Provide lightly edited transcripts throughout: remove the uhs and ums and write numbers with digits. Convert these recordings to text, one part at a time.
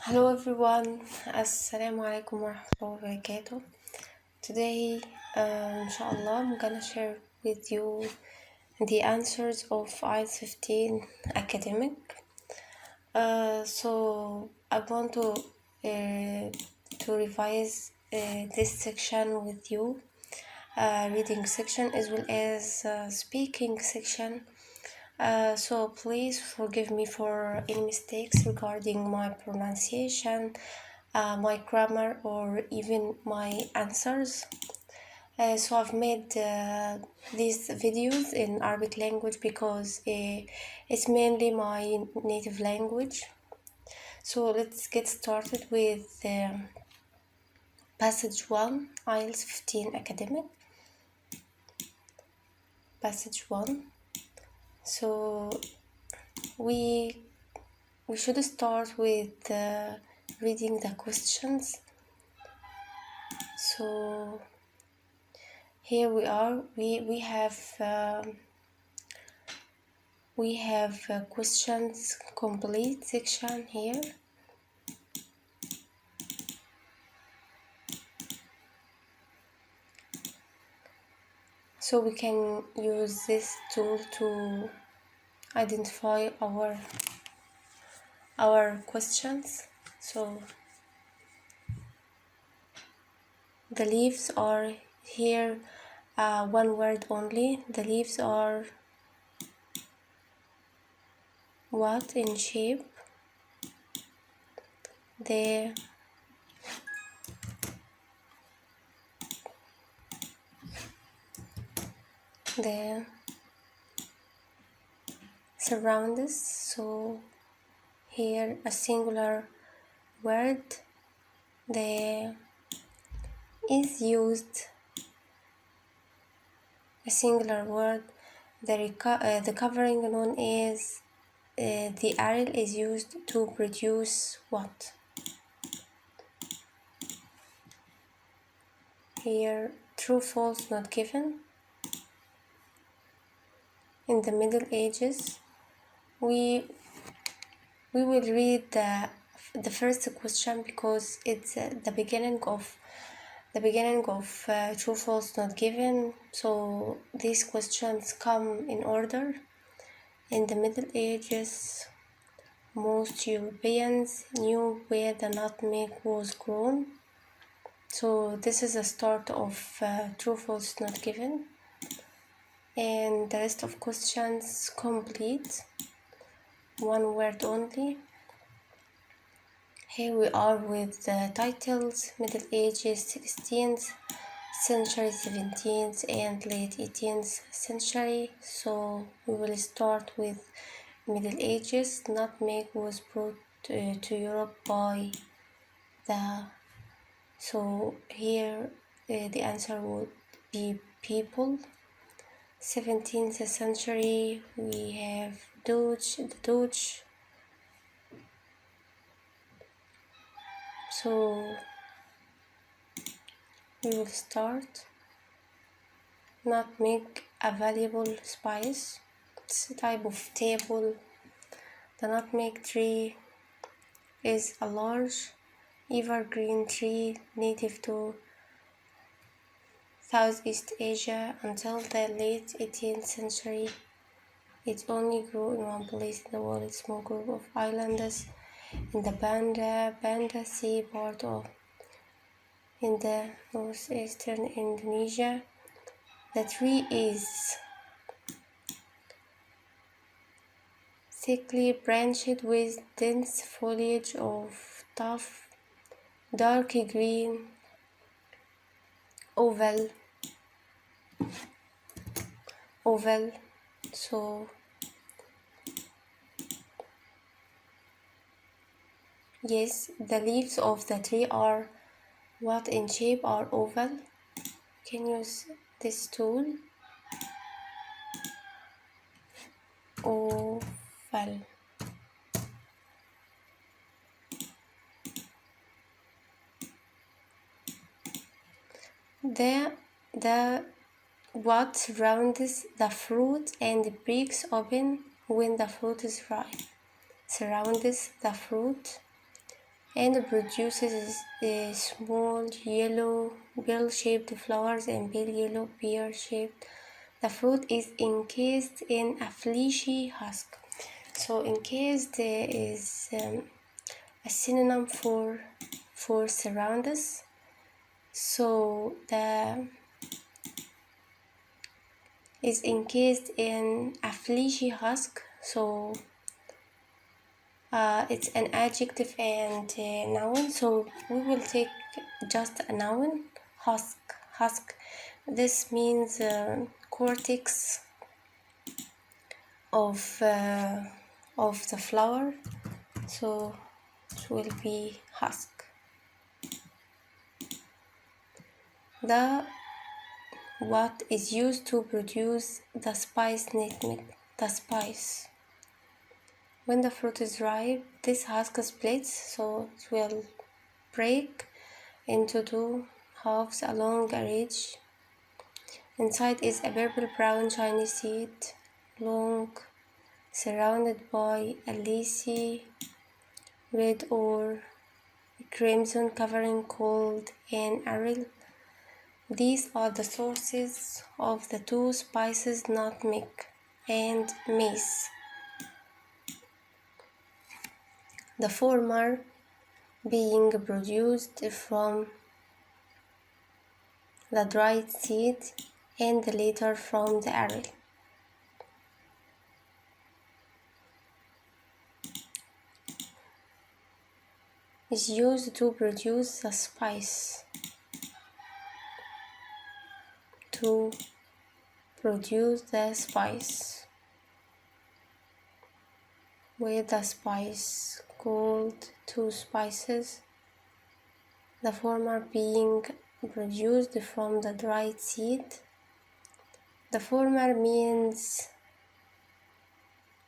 Hello everyone, Assalamu alaikum wa rahmatullahi wa barakatuh. Today, inshallah, I'm gonna share with you the answers of IELTS 15 academic. So I want to revise this section with you, reading section as well as speaking section. So please forgive me for any mistakes regarding my pronunciation, my grammar, or even my answers. So I've made these videos in Arabic language because it's mainly my native language. So let's get started with passage 1, IELTS 15 academic. Passage 1. So we should start with reading the questions. So here we are. We have questions complete section here. So we can use this tool to identify our questions. So the leaves are here, one word only. The leaves are what in shape? The surrounds. So here a singular word. The is used a singular word. The covering known as the aril is used to produce what? Here true false not given. In the Middle Ages we will read the first question because it's the beginning of true false not given. So these questions come in order. In the Middle Ages, most Europeans knew where the nutmeg was grown. So this is a start of true false not given. And the rest of questions complete, one word only. Here we are with the titles: Middle Ages, 16th century, 17th and late 18th century. So we will start with Middle Ages. Nutmeg was brought to Europe by so here the answer would be people. 17th century we have the Dutch. So we will start. Nutmeg, a valuable spice. It's a type of table. The nutmeg tree is a large evergreen tree native to Southeast Asia. Until the late 18th century, it only grew in one place in the world, a small group of islands in the Banda Sea part of in the northeastern Indonesia. The tree is thickly branched with dense foliage of tough, dark green, oval. So yes, the leaves of the tree are what in shape are oval. You can use this tool. Oval. The what surrounds the fruit and breaks open when the fruit is ripe. Surrounds the fruit and produces small yellow bell-shaped flowers and pale yellow pear-shaped. The fruit is encased in a fleshy husk. So encased is a synonym for surrounds. So the is encased in a fleshy husk. So it's an adjective and noun. So we will take just a noun. Husk. This means cortex of the flower. So it will be husk. The what is used to produce the spice nutmeg. The spice. When the fruit is ripe, this husk splits, so it will break into two halves along a ridge. Inside is a purple-brown shiny seed, long, surrounded by a lacy red or crimson covering called an aril. These are the sources of the two spices nutmeg and mace. The former being produced from the dried seed and the later from the aril. Is used to produce the spice. To produce the spice. With the spice called two spices, the former being produced from the dried seed. The former means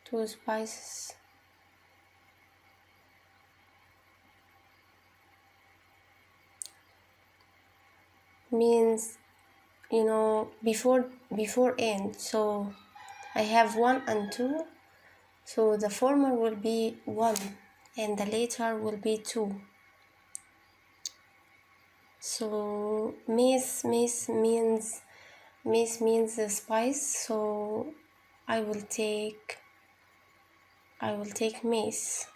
two spices. Means before end. So I have 1 and 2. So the former will be 1 and the later will be 2. So mace means the spice. So I will take mace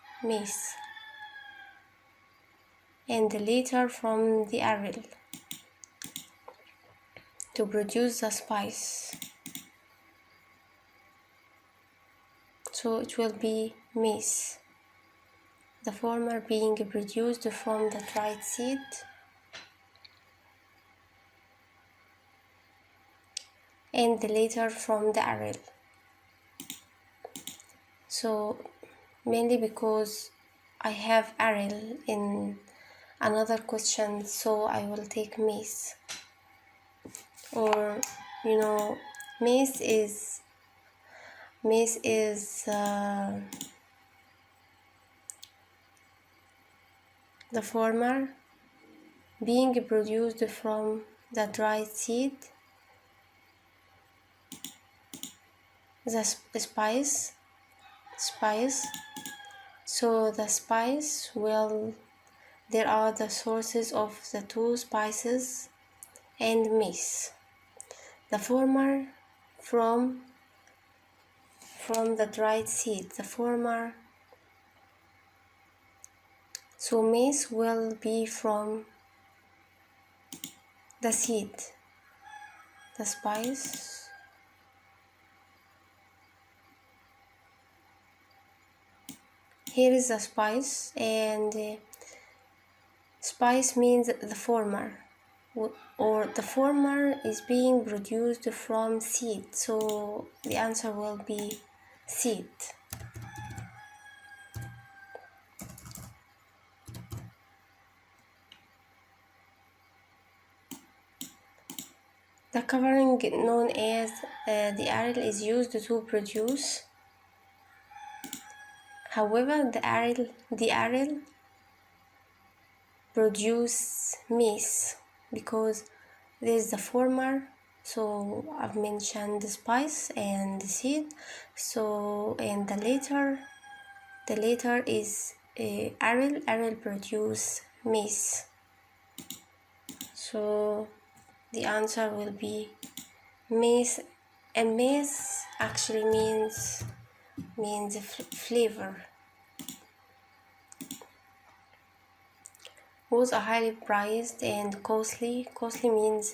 and the later from the aril to produce the spice. So it will be mace, the former being produced from the dried seed and the later from the aril. So mainly because I have aril in another question, so I will take mace. Or mace is the former being produced from the dried seed, the spice. So the spice, there are the sources of the two spices and mace. The former from the dried seed, the former. So mace will be from the seed, the spice. Here is the spice, and spice means the former, or the former is being produced from seed. So the answer will be seed. The covering known as the aril is used to produce. However, the aril produce mace because there's the former. So I've mentioned the spice and the seed. So and the later is Ariel produce Mace. So the answer will be Mace, and Mace actually means flavor. Both are highly priced and costly. Costly means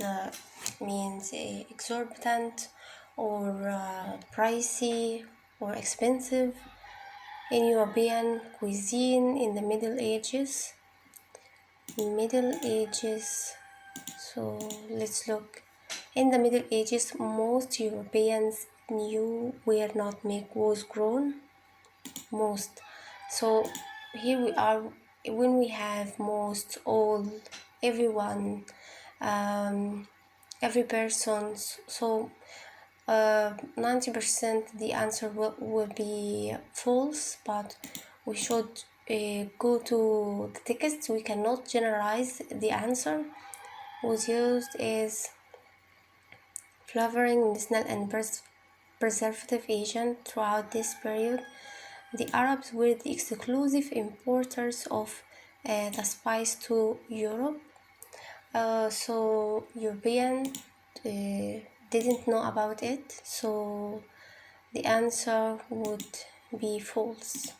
exorbitant or pricey or expensive in European cuisine in the Middle Ages. So let's look. In the Middle Ages, most Europeans knew where nutmeg was grown. Most. So here we are. When we have most, all, everyone, every person. So 90% the answer will be false, but we should go to the text. We cannot generalize the answer. Was used as flavoring, medicinal, and preservative agent throughout this period. The Arabs were the exclusive importers of the spice to Europe. So European didn't know about it. So the answer would be false.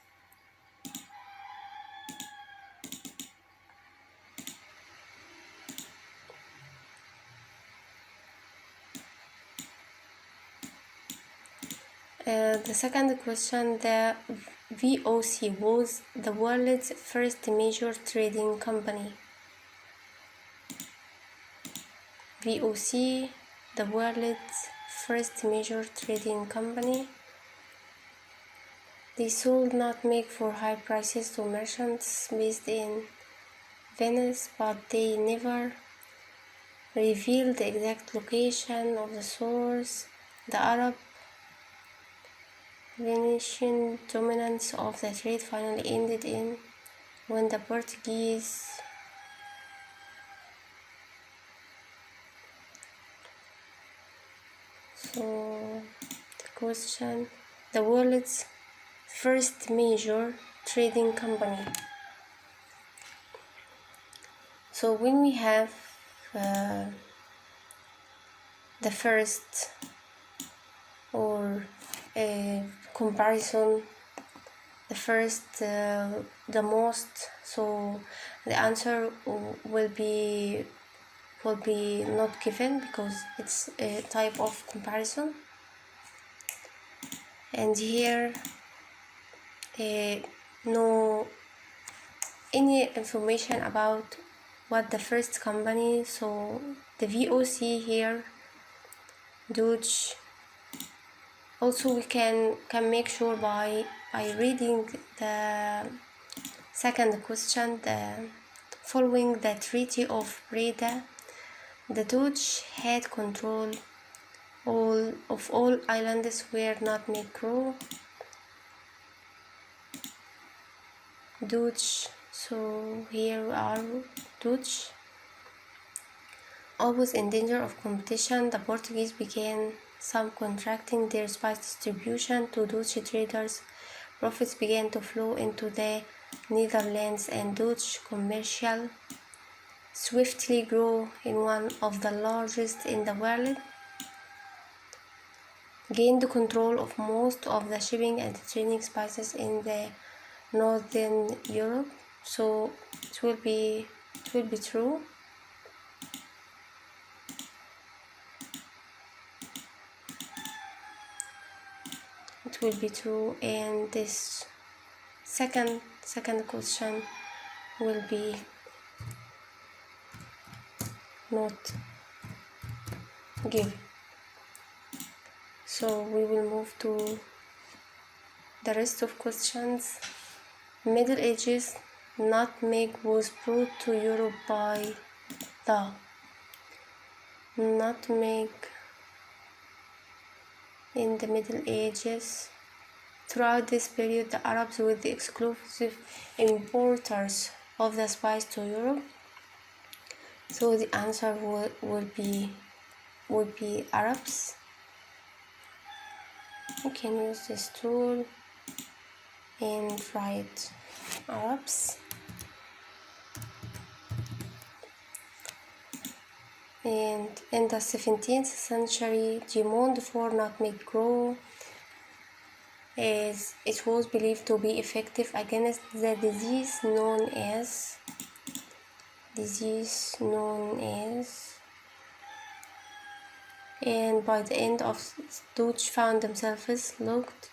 The second question, the VOC was the world's first major trading company. VOC, the world's first major trading company. They sold nutmeg for high prices to merchants based in Venice, but they never revealed the exact location of the source. The Arab Venetian dominance of the trade finally ended in when the Portuguese So the question, the world's first major trading company. So when we have the first or comparison, the first, the most, so the answer will be not given because it's a type of comparison. And here no any information about what the first company, so the VOC here, Dutch. Also we can make sure by reading the second question, following the Treaty of Breda, the Dutch had control of all islands where nutmeg grew. Dutch, so here we are, Dutch. Always in danger of competition, the Portuguese began subcontracting their spice distribution to Dutch traders. Profits began to flow into the Netherlands, and Dutch commercial swiftly grew in one of the largest in the world. Gained control of most of the shipping and trading spices in the Northern Europe. So it will be true. It will be true, and this second question will be not given. So we will move to the rest of questions. Middle Ages, nutmeg was brought to Europe by the nutmeg in the Middle Ages. Throughout this period, the Arabs were the exclusive importers of the spice to Europe. So the answer would be Arabs. You can use this tool and write Arabs. And in the 17th century, demand for nutmeg grew as it was believed to be effective against the disease known as and by the end of Dutch found themselves looked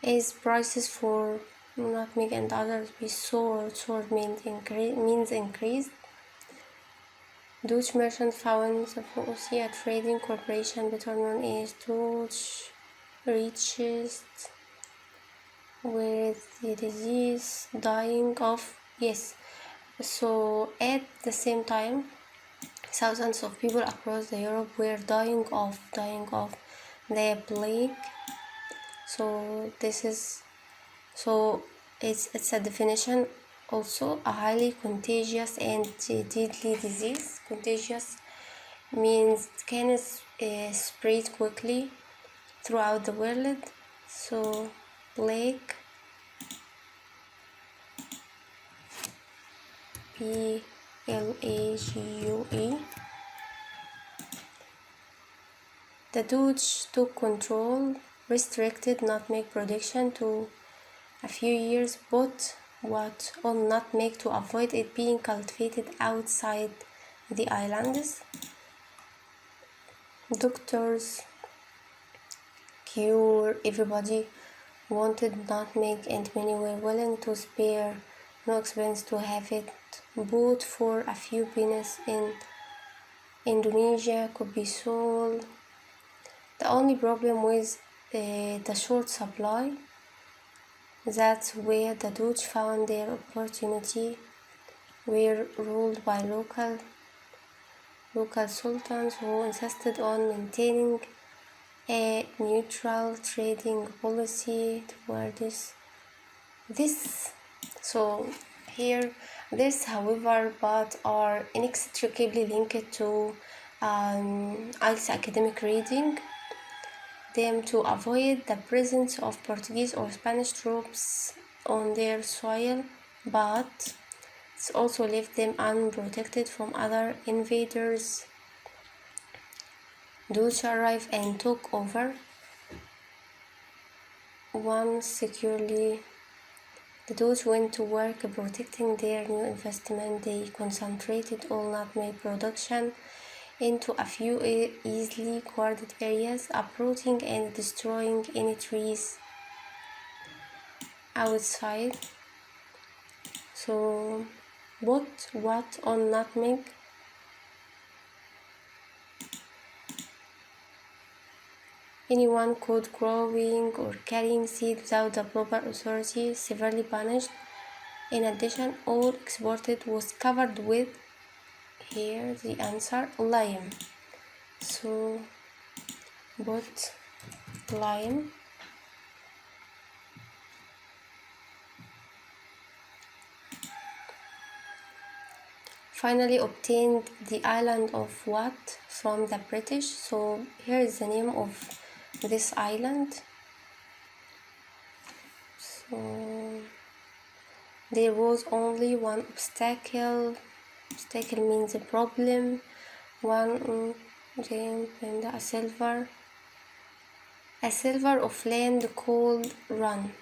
as prices for nutmeg and others be soared means increased. Dutch merchants found the Fosse, a trading corporation better known as Dutch Maritius, with the disease dying off. Yes, so at the same time, thousands of people across Europe were dying of the plague. So it's a definition also, a highly contagious and deadly disease. Contagious means it can spread quickly throughout the world. So plague, Plague. The Dutch took control, restricted nutmeg production to a few years, but what on nutmeg to avoid it being cultivated outside the islands. Doctors, cure, everybody wanted nutmeg, and many were willing to spare no expense to have it bought for a few pennies in Indonesia could be sold. The only problem was the short supply. That's where the Dutch found their opportunity, were ruled by local sultans who insisted on maintaining a neutral trading policy towards this. So here, this, however, but are inextricably linked to ielts academic reading, them to avoid the presence of Portuguese or Spanish troops on their soil, but it's also left them unprotected from other invaders. Dutch arrived and took over. Once securely, the Dutch went to work protecting their new investment. They concentrated all nutmeg production into a few easily guarded areas, uprooting and destroying any trees outside. So, what on nutmeg? Anyone caught growing or carrying seed without the proper authority severely punished. In addition, all exported was covered with, here the answer, lime. So, but lime. Finally obtained the island of what from the British. So here is the name of this island. So there was only one obstacle. Obstacle means a problem. One and a silver of land called Run.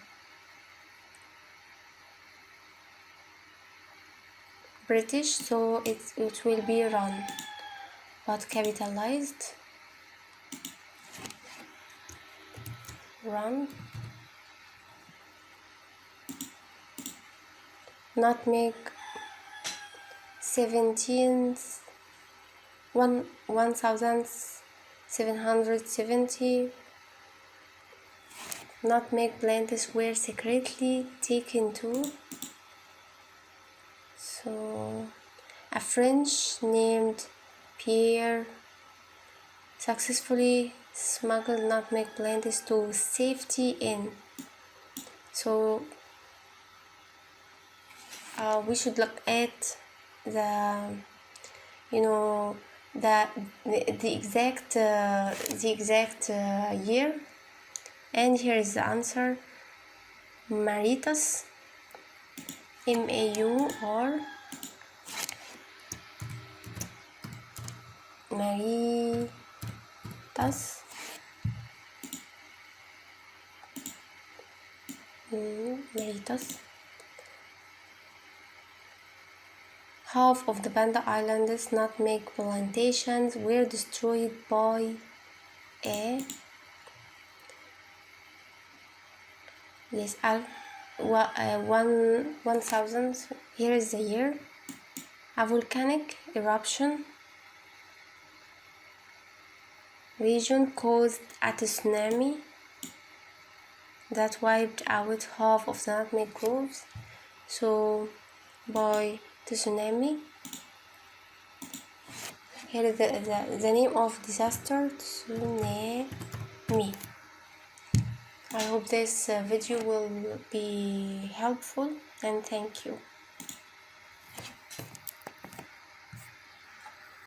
British, so it will be Run, but capitalized. Run. Nutmeg 1770. Nutmeg plants were secretly taken to. So a French named Pierre successfully smuggled nutmeg plants to safety in. So we should look at the exact year, and here is the answer. Maritius MAUR Maritius. Half of the Banda Islands nutmeg plantations were destroyed by a 1000. Here is the year. A volcanic eruption region caused a tsunami that wiped out half of the nutmeg groves. So by tsunami, here is the name of disaster, Tsunami. I hope this video will be helpful, and thank you.